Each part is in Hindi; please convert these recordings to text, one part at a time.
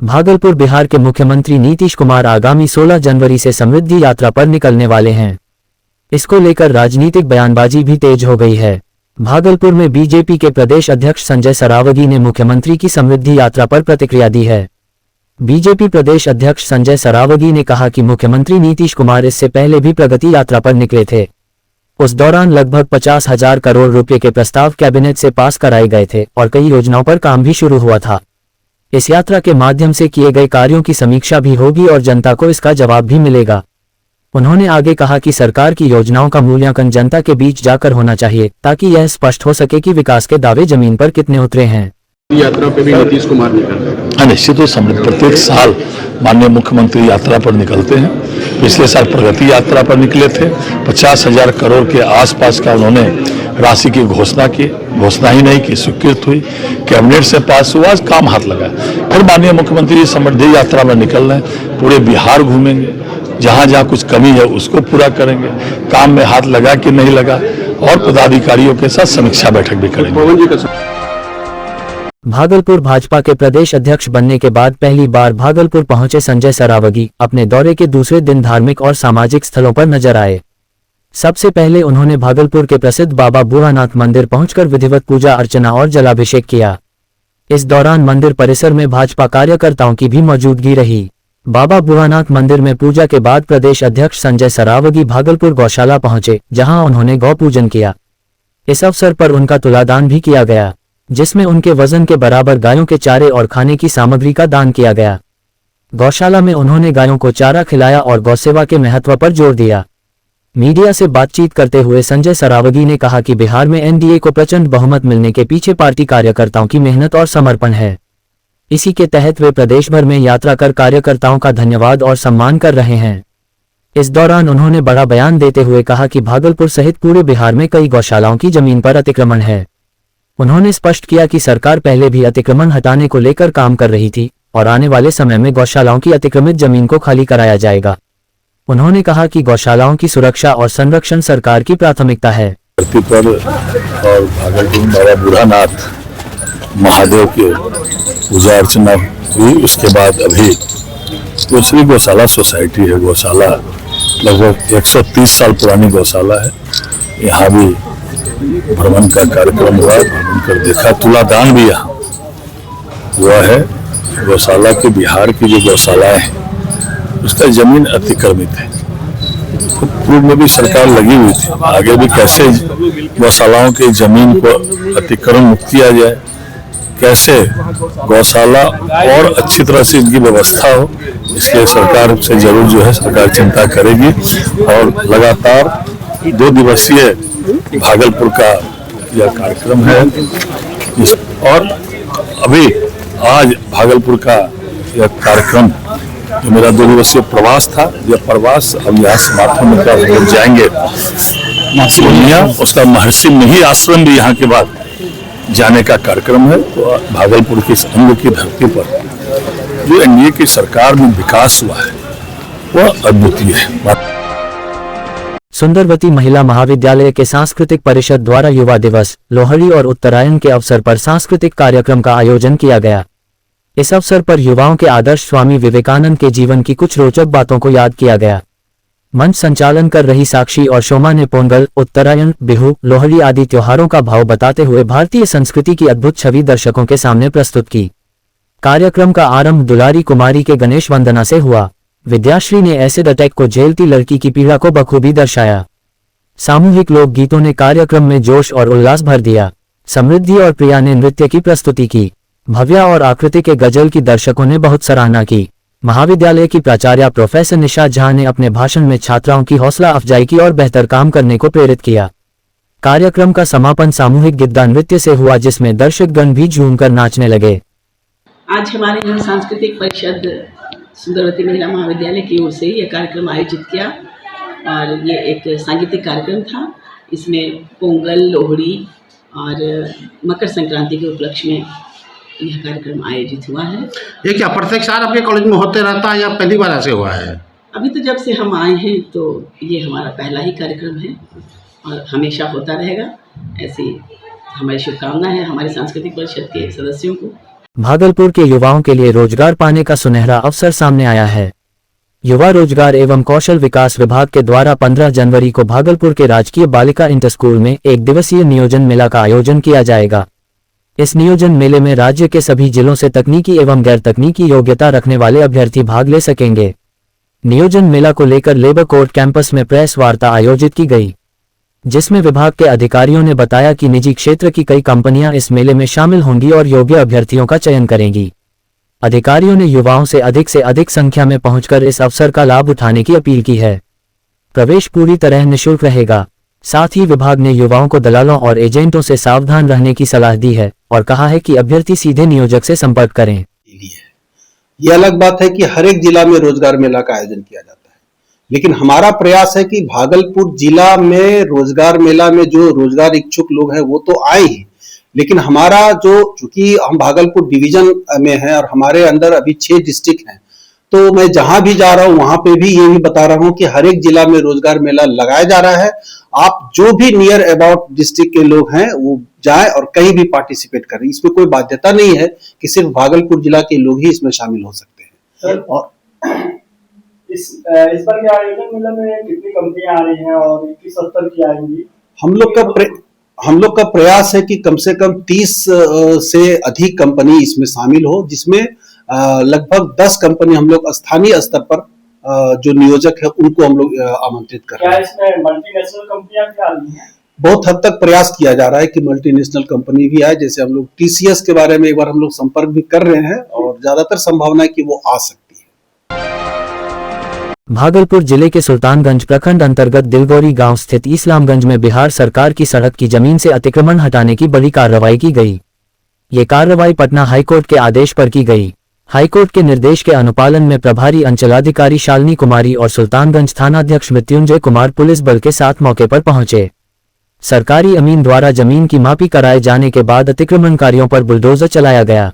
भागलपुर बिहार के मुख्यमंत्री नीतीश कुमार आगामी 16 जनवरी से समृद्धि यात्रा पर निकलने वाले हैं। इसको लेकर राजनीतिक बयानबाजी भी तेज हो गई है। भागलपुर में बीजेपी के प्रदेश अध्यक्ष संजय सरावगी ने मुख्यमंत्री की समृद्धि यात्रा पर प्रतिक्रिया दी है। बीजेपी प्रदेश अध्यक्ष संजय सरावगी ने कहा कि मुख्यमंत्री नीतीश कुमार इससे पहले भी प्रगति यात्रा पर निकले थे। उस दौरान लगभग 50,000 करोड़ रुपए के प्रस्ताव कैबिनेट से पास कराए गए थे और कई योजनाओं पर काम भी शुरू हुआ था। इस यात्रा के माध्यम से किए गए कार्यों की समीक्षा भी होगी और जनता को इसका जवाब भी मिलेगा। उन्होंने आगे कहा कि सरकार की योजनाओं का मूल्यांकन जनता के बीच जाकर होना चाहिए ताकि यह स्पष्ट हो सके कि विकास के दावे जमीन पर कितने उतरे हैं। यात्रा पे भी नीतीश कुमार निकल निश्चित रूप से प्रत्येक साल माननीय मुख्यमंत्री यात्रा पर निकलते हैं। पिछले साल प्रगति यात्रा पर निकले थे। 50,000 करोड़ के आसपास का उन्होंने राशि की घोषणा की, घोषणा ही नहीं की, स्वीकृत हुई, कैबिनेट से पास हुआ, काम हाथ लगा। और माननीय मुख्यमंत्री समृद्धि यात्रा में निकल रहे हैं। पूरे बिहार घूमेंगे, जहाँ जहाँ कुछ कमी है उसको पूरा करेंगे, काम में हाथ लगा कि नहीं लगा, और पदाधिकारियों के साथ समीक्षा बैठक भी करेंगे। भागलपुर भाजपा के प्रदेश अध्यक्ष बनने के बाद पहली बार भागलपुर पहुंचे संजय सरावगी अपने दौरे के दूसरे दिन धार्मिक और सामाजिक स्थलों पर नजर आए। सबसे पहले उन्होंने भागलपुर के प्रसिद्ध बाबा भूरानाथ मंदिर पहुंचकर विधिवत पूजा अर्चना और जलाभिषेक किया। इस दौरान मंदिर परिसर में भाजपा कार्यकर्ताओं की भी मौजूदगी रही। बाबा भूरानाथ मंदिर में पूजा के बाद प्रदेश अध्यक्ष संजय सरावगी भागलपुर गौशाला पहुंचे, जहां उन्होंने गौ पूजन किया। इस अवसर पर उनका तुलादान भी किया गया, जिसमें उनके वजन के बराबर गायों के चारे और खाने की सामग्री का दान किया गया। गौशाला में उन्होंने गायों को चारा खिलाया और गौसेवा के महत्व पर जोर दिया। मीडिया से बातचीत करते हुए संजय सरावगी ने कहा कि बिहार में एनडीए को प्रचंड बहुमत मिलने के पीछे पार्टी कार्यकर्ताओं की मेहनत और समर्पण है। इसी के तहत वे प्रदेश भर में यात्रा कर कार्यकर्ताओं का धन्यवाद और सम्मान कर रहे हैं। इस दौरान उन्होंने बड़ा बयान देते हुए कहा कि भागलपुर सहित पूरे बिहार में कई गौशालाओं की जमीन पर अतिक्रमण है। उन्होंने स्पष्ट किया कि सरकार पहले भी अतिक्रमण हटाने को लेकर काम कर रही थी और आने वाले समय में गौशालाओं की अतिक्रमित जमीन को खाली कराया जाएगा। उन्होंने कहा कि गौशालाओं की सुरक्षा और संरक्षण सरकार की प्राथमिकता है। धरती पर और भागलपुर बाबा भूरानाथ महादेव के पूजा अर्चना हुई। उसके बाद अभी दूसरी गौशाला सोसाइटी है। गौशाला लगभग 130 साल पुरानी गौशाला है। यहाँ भी भ्रमण का कार्यक्रम हुआ, भ्रमण कर देखा। तुलादान भी यहाँ हुआ है। गौशाला के बिहार की जो गौशालाएं हैं उसका जमीन अतिक्रमित है। पूर्व में भी सरकार लगी हुई थी, आगे भी कैसे गौशालाओं की जमीन को अतिक्रमण मुक्त किया जाए, कैसे गौशाला और अच्छी तरह से इनकी व्यवस्था हो, इसलिए सरकार से जरूर जो है सरकार चिंता करेगी। और लगातार 2 दिवसीय भागलपुर का यह कार्यक्रम है। और अभी आज भागलपुर का यह कार्यक्रम जो मेरा 2 दिवसीय प्रवास था, यह प्रवास अब यहाँ समाप्त होने का हम जाएंगे पूर्णिया। उसका महर्षि मिहिर आश्रम भी यहाँ के बाद जाने का कार्यक्रम है। तो भागलपुर की इस अंग की धरती पर जो एनडीए की सरकार में विकास हुआ है वह अद्वितीय है। सुंदरवती महिला महाविद्यालय के सांस्कृतिक परिषद द्वारा युवा दिवस, लोहड़ी और उत्तरायण के अवसर पर सांस्कृतिक कार्यक्रम का आयोजन किया गया। इस अवसर पर युवाओं के आदर्श स्वामी विवेकानंद के जीवन की कुछ रोचक बातों को याद किया गया। मंच संचालन कर रही साक्षी और शोमा ने पोंगल, उत्तरायण, बिहू, लोहड़ी आदि त्योहारों का भाव बताते हुए भारतीय संस्कृति की अद्भुत छवि दर्शकों के सामने प्रस्तुत की। कार्यक्रम का आरंभ दुलारी कुमारी के गणेश वंदना से हुआ। विद्याश्री ने एसिड अटैक को झेलती लड़की की पीड़ा को बखूबी दर्शाया। सामूहिक लोकगीतों ने कार्यक्रम में जोश और उल्लास भर दिया। समृद्धि और प्रिया ने नृत्य की प्रस्तुति की। भव्या और आकृति के गजल की दर्शकों ने बहुत सराहना की। महाविद्यालय की प्राचार्या प्रोफेसर निशा झा ने अपने भाषण में छात्राओं की हौसला अफजाई की और बेहतर काम करने को प्रेरित किया। कार्यक्रम का समापन सामूहिक गिद्दा नृत्य से हुआ, जिसमें दर्शकगण भी झूमकर नाचने लगे। आज हमारे यहाँ सांस्कृतिक परिषद सुंदरवती महिला महाविद्यालय की ओर से यह कार्यक्रम आयोजित किया और ये एक सांगीतिक कार्यक्रम था। इसमें पोंगल, लोहड़ी और मकर संक्रांति के उपलक्ष्य में यह कार्यक्रम आयोजित हुआ है। ये क्या प्रत्येक साल आपके कॉलेज में होते रहता है या पहली बार ऐसे हुआ है? अभी तो जब से हम आए हैं तो ये हमारा पहला ही कार्यक्रम है और हमेशा होता रहेगा। ऐसी हमारी शुभकामना है हमारे सांस्कृतिक परिषद के सदस्यों को। भागलपुर के युवाओं के लिए रोजगार पाने का सुनहरा अवसर सामने आया है। युवा रोजगार एवं कौशल विकास विभाग के द्वारा 15 जनवरी को भागलपुर के राजकीय बालिका इंटर स्कूल में एक दिवसीय नियोजन मेला का आयोजन किया जाएगा। इस नियोजन मेले में राज्य के सभी जिलों से तकनीकी एवं गैर तकनीकी योग्यता रखने वाले अभ्यर्थी भाग ले सकेंगे। नियोजन मेला को लेकर लेबर कोर्ट कैंपस में प्रेस वार्ता आयोजित की गई, जिसमें विभाग के अधिकारियों ने बताया कि निजी क्षेत्र की कई कंपनियां इस मेले में शामिल होंगी और योग्य अभ्यर्थियों का चयन करेंगी। अधिकारियों ने युवाओं से अधिक संख्या में पहुंचकर इस अवसर का लाभ उठाने की अपील की है। प्रवेश पूरी तरह निःशुल्क रहेगा। साथ ही विभाग ने युवाओं को दलालों और एजेंटों से सावधान रहने की सलाह दी है और कहा है कि अभ्यर्थी सीधे नियोजक से संपर्क करें। ये अलग बात है कि हर एक जिला में रोजगार मेला का आयोजन किया जाता है, लेकिन हमारा प्रयास है कि भागलपुर जिला में रोजगार मेला में जो रोजगार इच्छुक लोग हैं वो तो आए ही, लेकिन हमारा चूंकि हम भागलपुर डिवीजन में हैं और हमारे अंदर अभी 6 डिस्ट्रिक्ट हैं, तो मैं जहां भी जा रहा हूं वहां पे भी ये भी बता रहा हूं कि हर एक जिला में रोजगार मेला लगाया जा रहा है। आप जो भी नियर अबाउट डिस्ट्रिक्ट के लोग हैं वो जाएं और कहीं भी पार्टिसिपेट करें। इसमें कोई बाध्यता नहीं है कि सिर्फ भागलपुर जिला के लोग ही इसमें शामिल हो सकते हैं। और इस बार के आयोजन मेला में कितनी कंपनियां आ रही हैं और किस स्तर की आएंगी? हम लोग का प्रयास है कि कम से कम 30 से अधिक कंपनी इसमें शामिल हो, जिसमें लगभग 10 कंपनी हम लोग स्थानीय स्तर पर जो नियोजक है उनको हम लोग आमंत्रित कर रहे हैं। क्या इसमें मल्टीनेशनल कंपनियां भी आ रही हैं? बहुत हद तक प्रयास किया जा रहा है कि मल्टीनेशनल कंपनी भी आए। जैसे हम लोग TCS के बारे में एक बार हम लोग संपर्क भी कर रहे हैं और ज्यादातर संभावना है कि वो आ सकती है। भागलपुर जिले के सुल्तानगंज प्रखंड अंतर्गत दिलगौरी गांव स्थित इस्लामगंज में बिहार सरकार की सड़क की जमीन से अतिक्रमण हटाने की बड़ी कार्रवाई की गई। ये कार्रवाई पटना हाईकोर्ट के आदेश पर की गई। हाईकोर्ट के निर्देश के अनुपालन में प्रभारी अंचलाधिकारी शालिनी कुमारी और सुल्तानगंज थानाध्यक्ष मृत्युंजय कुमार पुलिस बल के साथ मौके पर पहुंचे। सरकारी अमीन द्वारा जमीन की मापी कराए जाने के बाद अतिक्रमणकारियों पर बुलडोजर चलाया गया।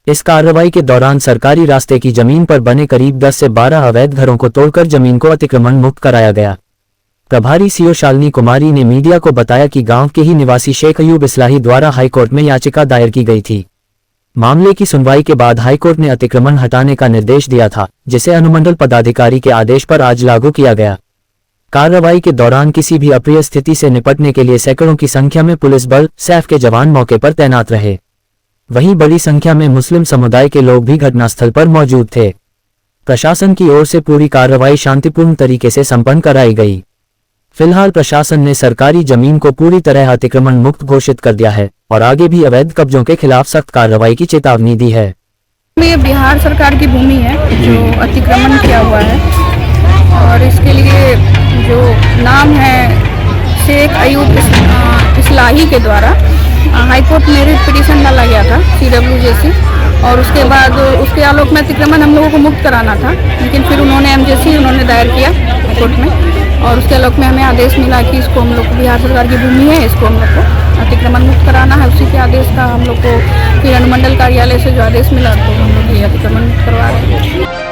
इस कार्रवाई के दौरान सरकारी रास्ते की जमीन पर बने करीब 10 से 12 अवैध घरों को तोड़कर जमीन को अतिक्रमण मुक्त कराया गया। प्रभारी सीओ शालिनी कुमारी ने मीडिया को बताया कि गांव के ही निवासी शेख अयूब इस्लाही द्वारा हाईकोर्ट में याचिका दायर की गई थी। मामले की सुनवाई के बाद हाईकोर्ट ने अतिक्रमण हटाने का निर्देश दिया था, जिसे अनुमंडल पदाधिकारी के आदेश पर आज लागू किया गया। कार्रवाई के दौरान किसी भी अप्रिय स्थिति से निपटने के लिए सैकड़ों की संख्या में पुलिस बल, सैफ के जवान मौके पर तैनात रहे। वहीं बड़ी संख्या में मुस्लिम समुदाय के लोग भी घटनास्थल पर मौजूद थे। प्रशासन की ओर से पूरी कार्रवाई शांतिपूर्ण तरीके से संपन्न कराई गई। फिलहाल प्रशासन ने सरकारी जमीन को पूरी तरह अतिक्रमण मुक्त घोषित कर दिया है और आगे भी अवैध कब्जों के खिलाफ सख्त कार्रवाई की चेतावनी दी है। ये बिहार सरकार की भूमि है जो अतिक्रमण किया हुआ है और इसके लिए जो नाम है शेख अयूब इस्लाही के द्वारा हाईकोर्ट में रिट पिटीशन डाला गया था CWJC, और उसके बाद उसके आलोक में अतिक्रमण हम लोगों को मुक्त कराना था, लेकिन फिर उन्होंने MJC दायर किया हाईकोर्ट में और उसके आलोक में हमें आदेश मिला कि इसको हम लोग को बिहार सरकार की भूमि है, इसको हम लोग को अतिक्रमण मुक्त कराना है। उसी के आदेश का हम लोग को फिर अनुमंडल कार्यालय से जो आदेश मिला तो हम लोग ये अतिक्रमण मुक्त करवा रहे हैं।